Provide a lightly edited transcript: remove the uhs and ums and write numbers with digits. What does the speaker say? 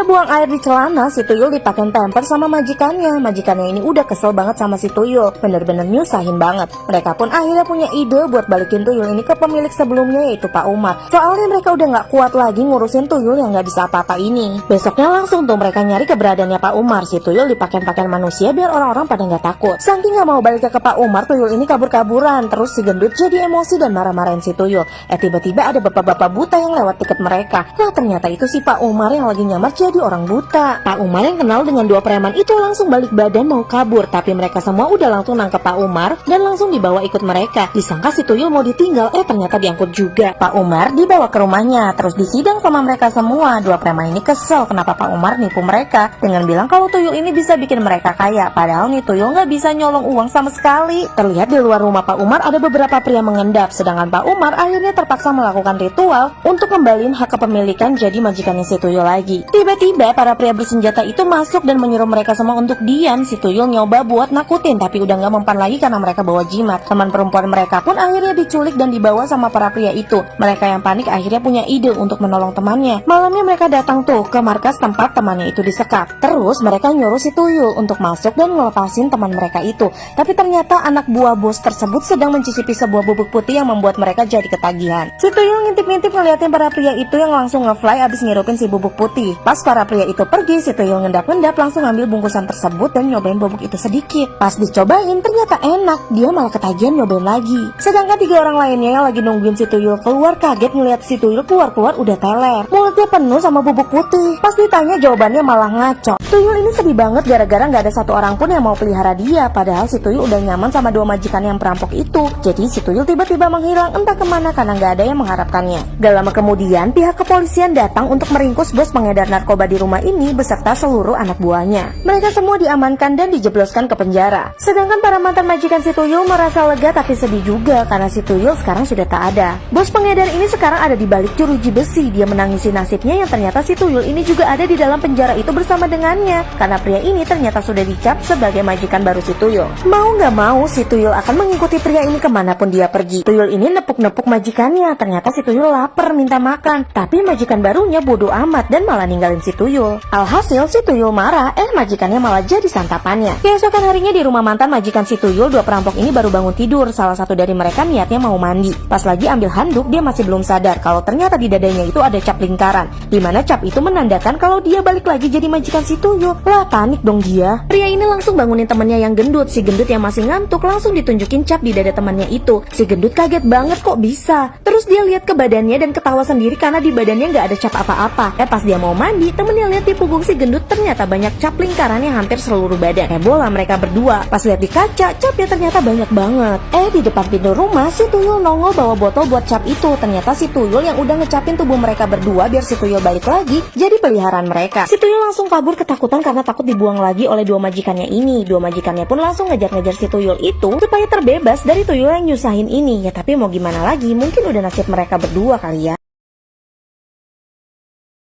Gara-gara buang air di celana, si Tuyul dipakein pamper sama majikannya. Majikannya ini udah kesel banget sama si Tuyul, bener-bener nyusahin banget. Mereka pun akhirnya punya ide buat balikin Tuyul ini ke pemilik sebelumnya, yaitu Pak Umar. Soalnya mereka udah gak kuat lagi ngurusin Tuyul yang gak bisa apa-apa ini. Besoknya langsung tuh mereka nyari keberadaannya Pak Umar. Si Tuyul dipakein pakaian manusia biar orang-orang pada gak takut. Saking gak mau balik ke Pak Umar, Tuyul ini kabur-kaburan. Terus si gendut jadi emosi dan marah-marahin si Tuyul. Tiba-tiba ada bapak-bapak buta yang lewat deket mereka. Nah ternyata itu si Pak Umar yang lagi nyamar jadi orang buta. Pak Umar yang kenal dengan dua preman itu langsung balik badan mau kabur, tapi mereka semua udah langsung nangkep Pak Umar dan langsung dibawa ikut mereka. Disangka si Tuyul mau ditinggal, ternyata diangkut juga. Pak Umar dibawa ke rumahnya, terus disidang sama mereka semua. Dua preman ini kesel kenapa Pak Umar nipu mereka dengan bilang kalau Tuyul ini bisa bikin mereka kaya. Padahal nih Tuyul nggak bisa nyolong uang sama sekali. Terlihat di luar rumah Pak Umar ada beberapa pria mengendap, sedangkan Pak Umar akhirnya terpaksa melakukan ritual untuk kembaliin hak kepemilikan jadi majikannya si Tuyul lagi. Tiba-tiba para pria bersenjata itu masuk dan menyuruh mereka semua untuk diam. Si Tuyul nyoba buat nakutin, tapi udah gak mempan lagi karena mereka bawa jimat. Teman perempuan mereka pun akhirnya diculik dan dibawa sama para pria itu. Mereka yang panik akhirnya punya ide untuk menolong temannya. Malamnya mereka datang tuh ke markas tempat temannya itu disekap. Terus mereka nyuruh si Tuyul untuk masuk dan ngelepasin teman mereka itu. Tapi ternyata anak buah bos tersebut sedang mencicipi sebuah bubuk putih yang membuat mereka jadi ketagihan. Si Tuyul ngintip-ngintip ngeliatin para pria itu yang langsung ngefly abis ngirupin si bubuk putih. Pas para pria itu pergi, si Tuyul ngendap-ngendap langsung ngambil bungkusan tersebut dan nyobain bubuk itu sedikit. Pas dicobain ternyata enak, dia malah ketagihan nyobain lagi. Sedangkan tiga orang lainnya yang lagi nungguin si Tuyul keluar kaget ngeliat si Tuyul keluar-keluar udah teler. Mulutnya penuh sama bubuk putih. Pas ditanya jawabannya malah ngaco. Tuyul ini sedih banget gara-gara gak ada satu orang pun yang mau pelihara dia. Padahal si Tuyul udah nyaman sama dua majikan yang perampok itu. Jadi si Tuyul tiba-tiba menghilang entah kemana karena gak ada yang mengharapkannya. Gak lama kemudian pihak kepolisian datang untuk meringkus bos pengedar narkoba di rumah ini beserta seluruh anak buahnya. Mereka semua diamankan dan dijebloskan ke penjara. Sedangkan para mantan majikan si Tuyul merasa lega tapi sedih juga karena si Tuyul sekarang sudah tak ada. Bos pengedar ini sekarang ada di balik jeruji besi. Dia menangisi nasibnya yang ternyata si Tuyul ini juga ada di dalam penjara itu bersama dengannya. Karena pria ini ternyata sudah dicap sebagai majikan baru si Tuyul. Mau gak mau si Tuyul akan mengikuti pria ini kemanapun dia pergi. Tuyul ini nepuk-nepuk majikannya. Ternyata si Tuyul lapar minta makan. Tapi majikan barunya bodoh amat dan malah ninggalin si Tuyul. Alhasil si Tuyul marah, majikannya malah jadi santapannya. Keesokan harinya di rumah mantan majikan si Tuyul, dua perampok ini baru bangun tidur. Salah satu dari mereka niatnya mau mandi. Pas lagi ambil handuk, dia masih belum sadar kalau ternyata di dadanya itu ada cap lingkaran, dimana cap itu menandakan kalau dia balik lagi jadi majikan si Tuyul. Lah panik dong dia. Pria ini langsung bangunin temannya yang gendut. Si gendut yang masih ngantuk langsung ditunjukin cap di dada temannya itu. Si gendut kaget banget kok bisa. Terus dia lihat ke badannya dan ketawa sendiri karena di badannya nggak ada cap apa-apa. Pas dia mau mandi, temennya lihat di punggung si gendut ternyata banyak cap lingkarannya hampir seluruh badan. Heboh lah mereka berdua. Pas lihat di kaca, capnya ternyata banyak banget. Di depan pintu rumah, si Tuyul nongol bawa botol buat cap itu. Ternyata si Tuyul yang udah ngecapin tubuh mereka berdua biar si Tuyul balik lagi jadi peliharaan mereka. Si Tuyul langsung kabur ketakutan karena takut dibuang lagi oleh dua majikannya ini. Dua majikannya pun langsung ngejar-ngejar si Tuyul itu supaya terbebas dari Tuyul yang nyusahin ini. Ya tapi mau gimana lagi, mungkin udah nasib mereka berdua kali ya.